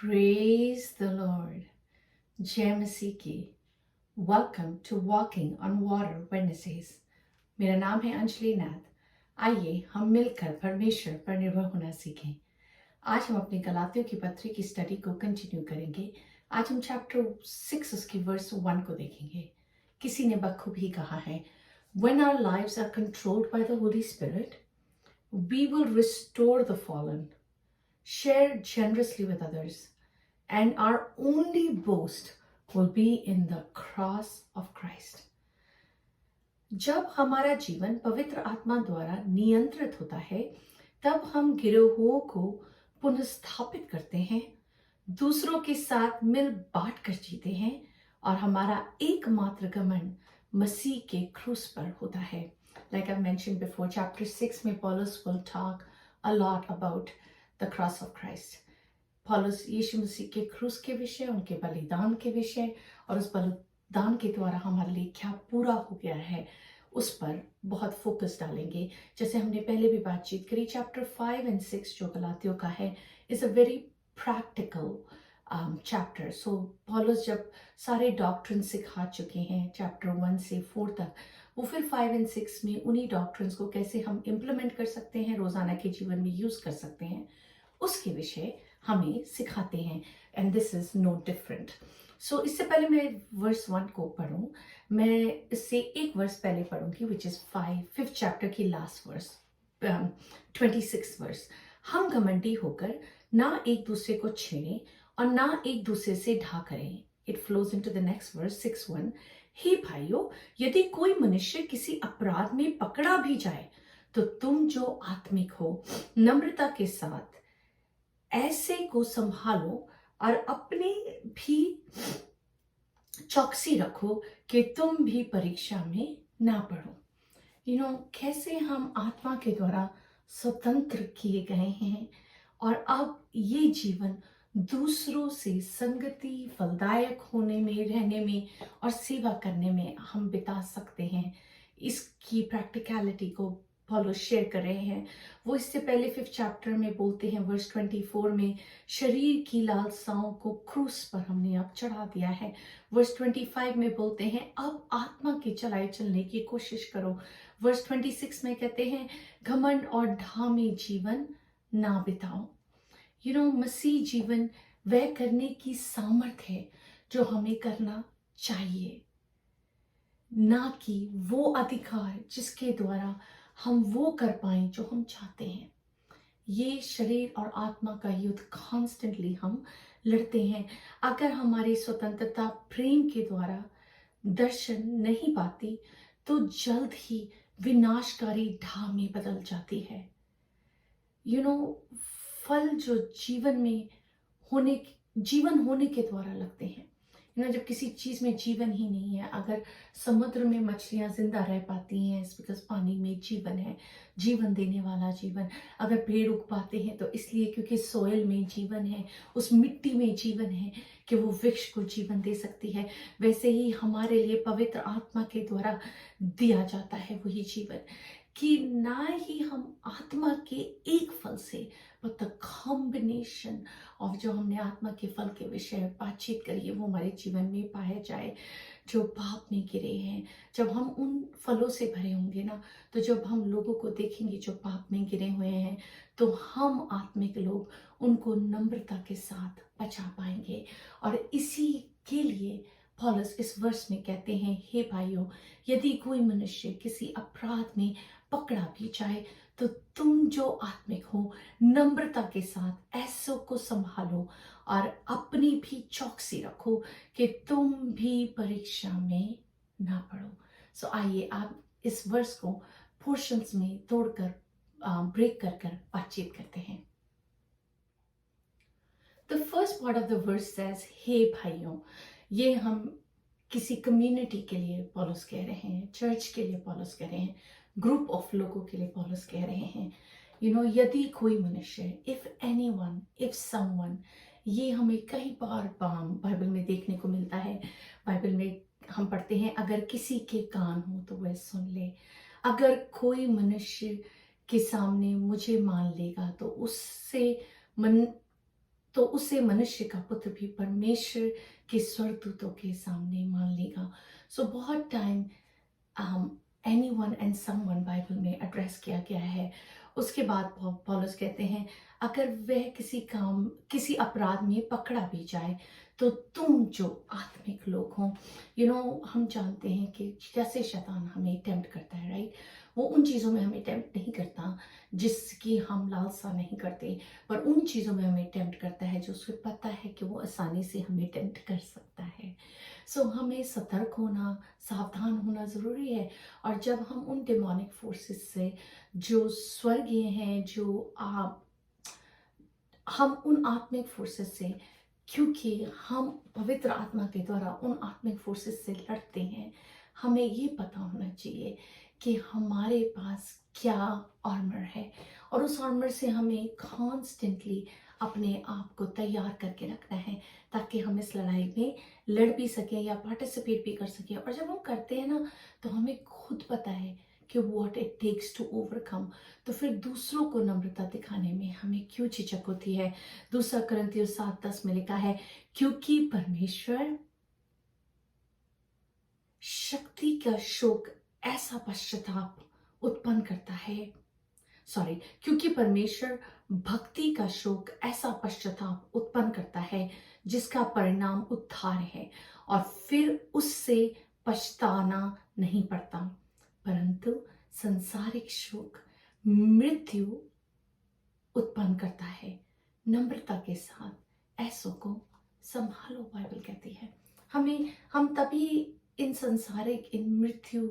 Praise the Lord. जय मसीह की. Welcome to Walking on Water Wednesdays. मेरा नाम है अंजलि नाथ. आइए हम मिलकर परमेश्वर पर निर्भर होना सीखें. आज हम अपनी गलातियों की पत्री की स्टडी को कंटिन्यू करेंगे. आज हम चैप्टर 6 उसकी वर्स 1 को देखेंगे. किसी ने बखूबी कहा है, When our lives are controlled by the Holy Spirit, we will restore the fallen, share generously with others, and our only boast will be in the cross of Christ. जब हमारा जीवन पवित्र आत्मा द्वारा नियंत्रित होता है, तब हम गिरोहों को पुनर्स्थापित करते हैं, दूसरों के साथ मिल बांट कर जीते हैं और हमारा एकमात्र घमंड मसीह के क्रूस पर होता है. Like I mentioned before, chapter 6 में Paulus will talk a lot about the cross of Christ. पौलुस यीशु मसीह के क्रूस के विषय, उनके बलिदान के विषय और उस बलिदान के द्वारा हमारे लिए क्या पूरा हो गया है, उस पर बहुत फोकस डालेंगे. जैसे हमने पहले भी बातचीत करी, चैप्टर 5 और 6 जो गलातियों का है is a very practical chapter. So पौलुस जब सारे डॉक्ट्रिन सिखा चुके हैं चैप्टर 1 से 4 तक, वो फिर 5 और 6 में उन्हीं डॉक्ट्रिन्स को कैसे हम इम्प्लीमेंट कर सकते हैं, रोजाना के जीवन में यूज कर सकते हैं, उसके विषय हमें सिखाते हैं. And this is no different. So इससे पहले मैं वर्स 1 को पढ़ूं, मैं इससे एक वर्स पहले पढ़ूंगी, विच इज 5th चैप्टर की लास्ट वर्स, 26 वर्स. हम घमंडी होकर ना एक दूसरे को छेड़ें और ना एक दूसरे से ढा करें. It flows into the next verse 6:1. हे भाइयों, यदि कोई मनुष्य किसी अपराध में पकड़ा भी जाए, तो तुम जो आत्मिक हो, नम्रता के साथ ऐसे को संभालो और अपने भी चौकसी रखो कि तुम भी परीक्षा में ना पड़ो. कैसे हम आत्मा के द्वारा स्वतंत्र किए गए हैं और अब ये जीवन दूसरों से संगति, फलदायक होने में, रहने में और सेवा करने में हम बिता सकते हैं. इसकी प्रैक्टिकलिटी को पौलुस शेयर कर रहे हैं. वो इससे पहले 5th चैप्टर में बोलते हैं वर्स 24 में, शरीर की लालसाओं को क्रूस पर हमने अब चढ़ा दिया है. वर्स 25 में बोलते हैं अब आत्मा के चलाए चलने की कोशिश करो. वर्स 26 में कहते हैं घमंड और ढामे जीवन ना बिताओ. मसीह जीवन वह करने की सामर्थ है जो हमें करना चाहिए, ना कि वो अधिकार जिसके द्वारा हम वो कर पाए जो हम चाहते हैं. ये शरीर और आत्मा का युद्ध कॉन्स्टेंटली हम लड़ते हैं. अगर हमारी स्वतंत्रता प्रेम के द्वारा दर्शन नहीं पाती, तो जल्द ही विनाशकारी ढाह में बदल जाती है. फल जो जीवन होने के द्वारा लगते हैं. जब किसी चीज में जीवन ही नहीं है, अगर समुद्र में मछलियां जिंदा रह पाती हैं, बिकॉज पानी में जीवन है, जीवन देने वाला जीवन. अगर पेड़ उग पाते हैं तो इसलिए क्योंकि सोयल में जीवन है, उस मिट्टी में जीवन है कि वो वृक्ष को जीवन दे सकती है. वैसे ही हमारे लिए पवित्र आत्मा के द्वारा दिया जाता है वही जीवन, कि ना ही हम आत्मा के एक फल से, बट द कॉम्बिनेशन ऑफ जो हमने आत्मा के फल के विषय में बातचीत करी है, वो हमारे जीवन में पाया जाए. जो पाप में गिरे हैं, जब हम उन फलों से भरे होंगे ना, तो जब हम लोगों को देखेंगे जो पाप में गिरे हुए हैं, तो हम आत्मिक लोग उनको नम्रता के साथ बचा पाएंगे. और इसी के लिए पौलुस इस वर्ष में कहते हैं, हे भाइयों, यदि कोई मनुष्य किसी अपराध में पकड़ा भी जाए, तो तुम जो आत्मिक हो, नम्रता के साथ ऐसों को संभालो और अपनी भी चौकसी रखो कि तुम भी परीक्षा में ना पड़ो. सो आइए आप इस वर्स को पोर्शंस में तोड़कर ब्रेक कर बातचीत करते हैं. The first part of the verse says, हे भाइयों, ये हम किसी कम्युनिटी के लिए पौलुस कह रहे हैं, चर्च के लिए पौलुस कह रहे हैं, ग्रुप ऑफ लोगों के लिए पौलुस कह रहे हैं। यदि कोई मनुष्य, इफ एनीवन, इफ समवन, ये हमें कई बार बाइबल में देखने को मिलता है। बाइबल में हम पढ़ते हैं, अगर किसी के कान हो तो वह सुन ले। अगर कोई मनुष्य के सामने मुझे मान लेगा तो उसे मनुष्य का पुत्र भी परमेश्वर के स्वर्गदूतों के सामने मान लेगा। सो बहुत time anyone and someone Bible में एड्रेस किया गया है। उसके बाद पौलुस कहते हैं, अगर वह किसी अपराध में पकड़ा भी जाए तो तुम जो आत्मिक लोग हो, हम जानते हैं कि जैसे शैतान हमें टेम्प्ट करता है, राइट, वो उन चीज़ों में हमें टेम्प्ट नहीं करता जिसकी हम लालसा नहीं करते, पर उन चीज़ों में हमें टेम्प्ट करता है जो उसे पता है कि वो आसानी से हमें टेम्प्ट कर सकता है। सो हमें सतर्क होना, सावधान होना ज़रूरी है। और जब हम उन डिमोनिक फोर्सेस से, जो स्वर्गीय हैं, हम उन आत्मिक फोर्सेस से, क्योंकि हम पवित्र आत्मा के द्वारा उन आत्मिक फोर्सेस से लड़ते हैं, हमें ये पता होना चाहिए कि हमारे पास क्या आर्मर है, और उस आर्मर से हमें कॉन्स्टेंटली अपने आप को तैयार करके रखना है, ताकि हम इस लड़ाई में लड़ भी सकें या पार्टिसिपेट भी कर सकें। और जब हम करते हैं ना, तो हमें खुद पता है कि what it takes to overcome. तो फिर दूसरों को नम्रता दिखाने में हमें क्यों झिझक होती है? दूसरा कुरिन्थियों 7:10 में लिखा है, क्योंकि परमेश्वर शक्ति का शोक ऐसा पश्चाताप उत्पन्न करता है, क्योंकि परमेश्वर भक्ति का शोक ऐसा पश्चाताप उत्पन्न करता है जिसका परिणाम उद्धार है, और फिर उससे पछताना नहीं पड़ता, परंतु संसारिक शोक मृत्यु उत्पन्न करता है। नम्रता के साथ ऐसों को संभालो, बाइबल कहती है। हम तभी इन मृत्यु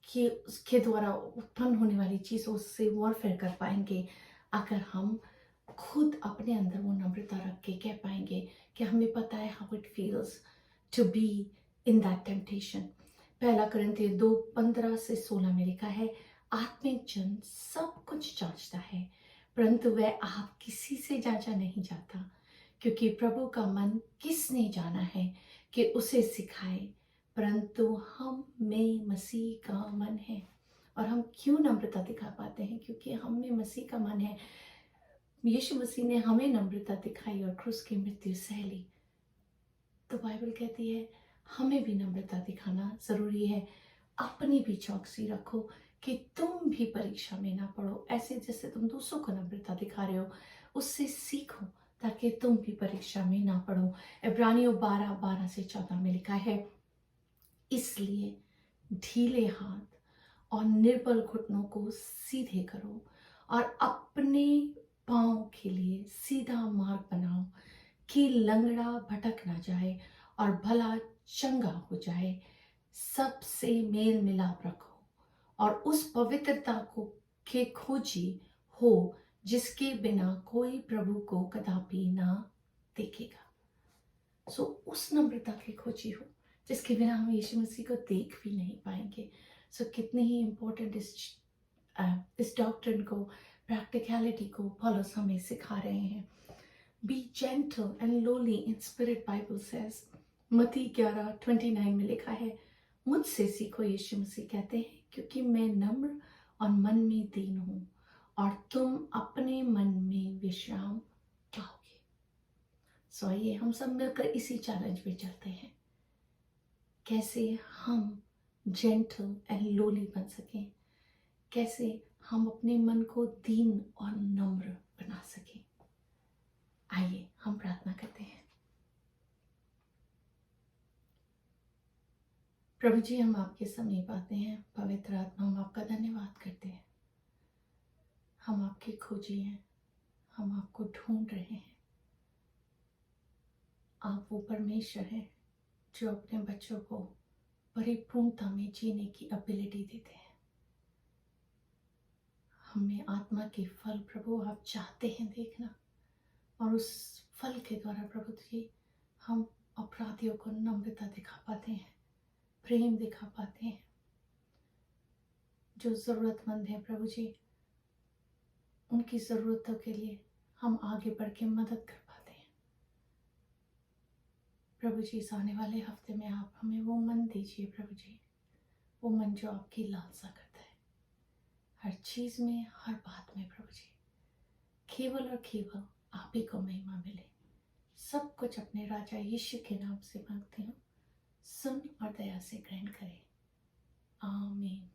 के द्वारा उत्पन्न होने वाली चीजों से वॉरफेयर कर पाएंगे, अगर हम खुद अपने अंदर वो नम्रता रख के कह पाएंगे कि हमें पता है how it feels to be in that temptation. पहला कुरिन्थियों 2:15-16 में लिखा है, आत्मिक जन सब कुछ जांचता है, परंतु वह आप किसी से जांचा नहीं जाता, क्योंकि प्रभु का मन किसने जाना है कि उसे सिखाए, परंतु हम में मसीह का मन है। और हम क्यों नम्रता दिखा पाते हैं? क्योंकि हम में मसीह का मन है। यीशु मसीह ने हमें नम्रता दिखाई और क्रूस की मृत्यु सह ली। तो बाइबल कहती है हमें भी नम्रता दिखाना जरूरी है। अपनी भी चौकसी रखो कि तुम भी परीक्षा में ना पड़ो। ऐसे जैसे तुम दूसरों को नम्रता दिखा रहे हो, उससे सीखो ताकि तुम भी परीक्षा में ना पड़ो। इब्रानियों 12:12-14 में लिखा है, इसलिए ढीले हाथ और निर्बल घुटनों को सीधे करो और अपने पांव के लिए सीधा मार्ग बनाओ, कि लंगड़ा भटक ना जाए और भला चंगा हो जाए। सबसे मेल मिलाप रखो और उस पवित्रता को के खोजी हो जिसके बिना कोई प्रभु को कदापि ना देखेगा। उस नम्रता की खोजी हो जिसके बिना हम यीशु मसीह को देख भी नहीं पाएंगे। कितनी ही इम्पोर्टेंट इस डॉक्ट्रिन को, प्रैक्टिकलिटी को पौलुस हमें सिखा रहे हैं। B gentle and lolly in spirit, Bible says. मत्ती 11:29 में लिखा है, मुझसे सीखो, यीशु मसीह कहते हैं, क्योंकि मैं नम्र और मन में दीन हूं, और तुम अपने मन में विश्राम पाओगे। आइए हम सब मिलकर इसी चैलेंज में चलते हैं, कैसे हम जेंटल एंड लोली बन सकें, कैसे हम अपने मन को दीन और नम्र बना सकें। आइए हम प्रार्थना करते हैं। प्रभु जी, हम आपके समीप आते हैं। पवित्र आत्मा, हम आपका धन्यवाद करते हैं। हम आपके खोजी हैं, हम आपको ढूंढ रहे हैं। आप वो परमेश्वर हैं जो अपने बच्चों को परिपूर्णता में जीने की एबिलिटी देते हैं। हमें आत्मा के फल प्रभु आप चाहते हैं देखना, और उस फल के द्वारा प्रभु जी हम अपराधियों को नम्रता दिखा पाते हैं, प्रेम दिखा पाते हैं। जो ज़रूरतमंद है प्रभु जी, उनकी ज़रूरतों के लिए हम आगे बढ़ के मदद कर पाते हैं। प्रभु जी इस आने वाले हफ्ते में आप हमें वो मन दीजिए प्रभु जी, वो मन जो आपकी लालसा करता है हर चीज़ में, हर बात में प्रभु जी। केवल और केवल आप ही को महिमा मिले। सब कुछ अपने राजा यीशु के नाम से मांगती हूँ, सुन और दया से ग्रहण करें। आमीन।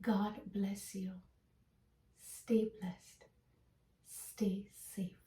God bless you. Stay blessed. Stay safe.